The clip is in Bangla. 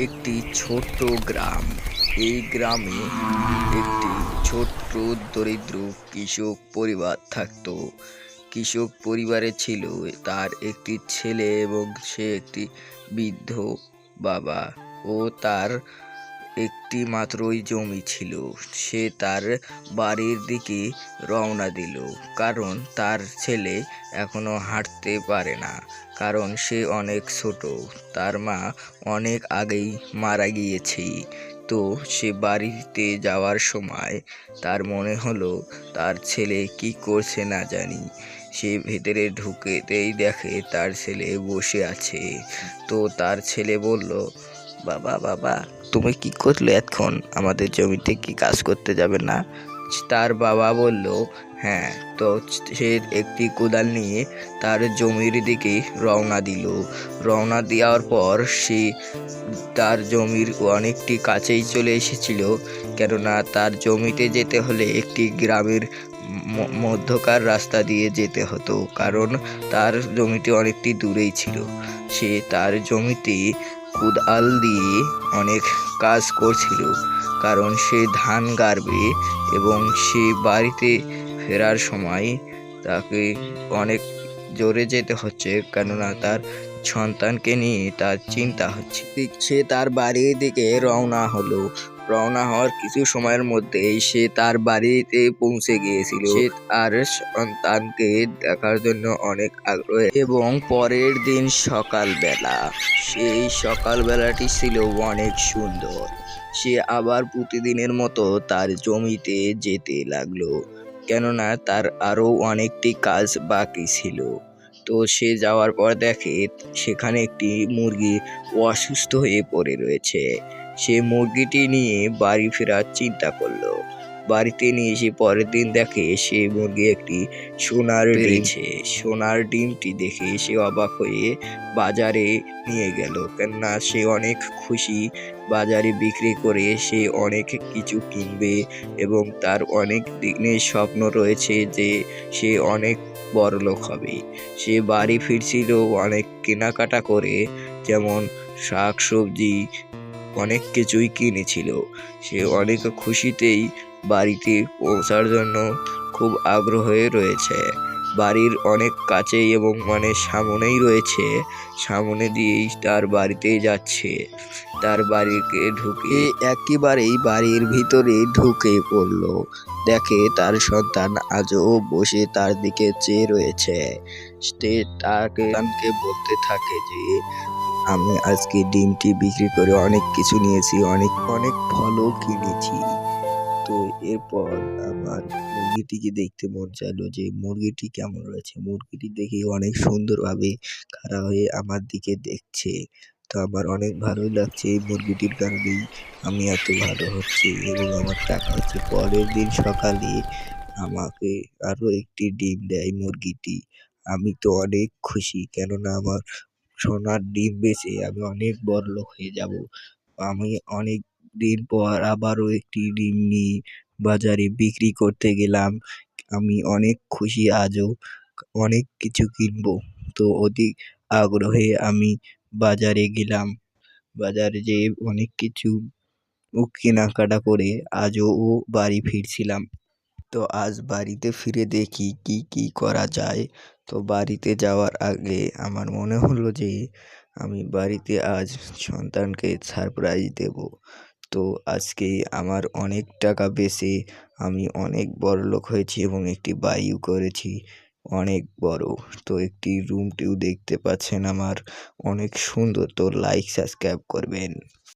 একটি ছোট্ট গ্রাম। এই গ্রামে একটি ছোট্ট দরিদ্র কৃষক পরিবার থাকত। কৃষক পরিবারে ছিল তার একটি ছেলে এবং সে একটি বৃদ্ধ বাবা ও তার একটি মাত্রই জমি ছিল। সে তার বাড়ির দিকে রওনা দিল, কারণ তার ছেলে এখনো হাঁটতে পারে না, কারণ সে অনেক ছোট। তার মা অনেক আগেই মারা গিয়েছে। তো সে বাড়িতে যাওয়ার সময় তার মনে হলো তার ছেলে কি করছে না জানি। সে ভেতরে ঢুকেতেই দেখে তার ছেলে বসে আছে। তো তার ছেলে বলল, বাবা বাবা, তুমি কি করলে এতক্ষণ? আমাদের জমিতে কি কাজ করতে যাবে না? তার বাবা বলল, হ্যাঁ। তো সে একটি কোদাল নিয়ে তার জমির দিকে রওনা দিল। রওনা দেওয়ার পর সে তার জমির অনেকটি কাছেই চলে এসেছিল, কেননা তার জমিতে যেতে হলে একটি গ্রামের মধ্যকার রাস্তা দিয়ে যেতে হতো, কারণ তার জমিটি অনেকটি দূরেই ছিল। সে তার জমিতে কোদাল দিয়ে অনেক কাজ করছিল, কারণ সে ধান গাড়বে এবং সে বাড়িতে ফেরার সময় তাকে অনেক জোরে যেতে হচ্ছে, কেননা তার সন্তানকে নিয়ে তার চিন্তা হচ্ছে। সে তার বাড়ির দিকে রওনা হলো। রওনা হওয়ার কিছু সময়ের মধ্যেই সে তার বাড়িতে পৌঁছে গিয়েছিল। সে তার সন্তানকে দেখার জন্য অনেক আগ্রহী। এবং পরের দিন সকালবেলা, সেই সকালবেলাটি ছিল অনেক সুন্দর। সে আবার প্রতিদিনের মতো তার জমিতে যেতে লাগলো, কেননা তার আরও অনেকটি কাজ বাকি ছিল। তো সে যাওয়ার পর দেখে সেখানে একটি মুরগি অসুস্থ হয়ে পড়ে রয়েছে। সে মুরগিটি নিয়ে বাড়ি ফেরার চিন্তা করলো। বাড়িতে নিয়ে এসে পরের দিন দেখে সে মুরগি একটি সোনার পেড়েছে। সোনার ডিমটি দেখে সে অবাক হয়ে বাজারে নিয়ে গেল, কেননা সে অনেক খুশি। বাজারে বিক্রি করে সে অনেক কিছু কিনবে এবং তার অনেক দিনের স্বপ্ন রয়েছে যে সে অনেক বড়লোক হবে। সে বাড়ি ফিরছিল অনেক কেনাকাটা করে, যেমন শাক সবজি অনেক কিছুই কিনেছিল। সে অনেক খুশিতেই বাড়িতে পৌঁছার জন্য খুব আগ্রহ হয়ে রয়েছে। বাড়ির অনেক কাছেই এবং সামনেই রয়েছে। সামনে দিয়েই তার বাড়িতে যাচ্ছে। তার বাড়িতে ঢুকে একেবারেই বাড়ির ভিতরে ঢুকে পড়ল। দেখে তার সন্তান আজও বসে তার দিকে চেয়ে রয়েছে। সে তাকে বলতে থাকে যে, আমি আজকে ডিমটি বিক্রি করে অনেক কিছু নিয়েছি, অনেক অনেক ফলও কিনেছি। তো এরপর আমার মুরগিটিকে দেখতে মন চাইলো যে মুরগিটি কেমন রয়েছে। মুরগিটি দেখে অনেক সুন্দরভাবে খাড়া হয়ে আমার দিকে দেখছে। তো আমার অনেক ভালোই লাগছে, এই মুরগিটির কারণেই আমি এত ভালো হচ্ছে এবং আমার টাকা হচ্ছে। পরের দিন সকালে আমাকে আরও একটি ডিম দেয় মুরগিটি। আমি তো অনেক খুশি, কেননা আমার সোনার ডিম বেচে আমি অনেক বড়লোক হয়ে যাব। আমি অনেক দিন পর আবারও একটি ডিম নিয়ে বাজারে বিক্রি করতে গেলাম। আমি অনেক খুশি, আজও অনেক কিছু কিনবো। তো অধিক আগ্রহে আমি বাজারে গেলাম। বাজারে যেয়ে অনেক কিছু কেনাকাটা করে আজও বাড়ি ফিরছিলাম। তো আজ বাড়িতে ফিরে দেখি কি কি করা যায়। তো বাড়িতে যাওয়ার আগে আমার মনে হলো যে আমি বাড়িতে আজ সন্তানকে সারপ্রাইজ দেব। তো আজকে আমার অনেক টাকা বেচে আমি অনেক বড়লোক হয়েছি এবং একটি বাড়িও করেছি অনেক বড়। তো একটি রুমটিও দেখতে পাচ্ছেন আমার, অনেক সুন্দর। তো লাইক সাবস্ক্রাইব করবেন।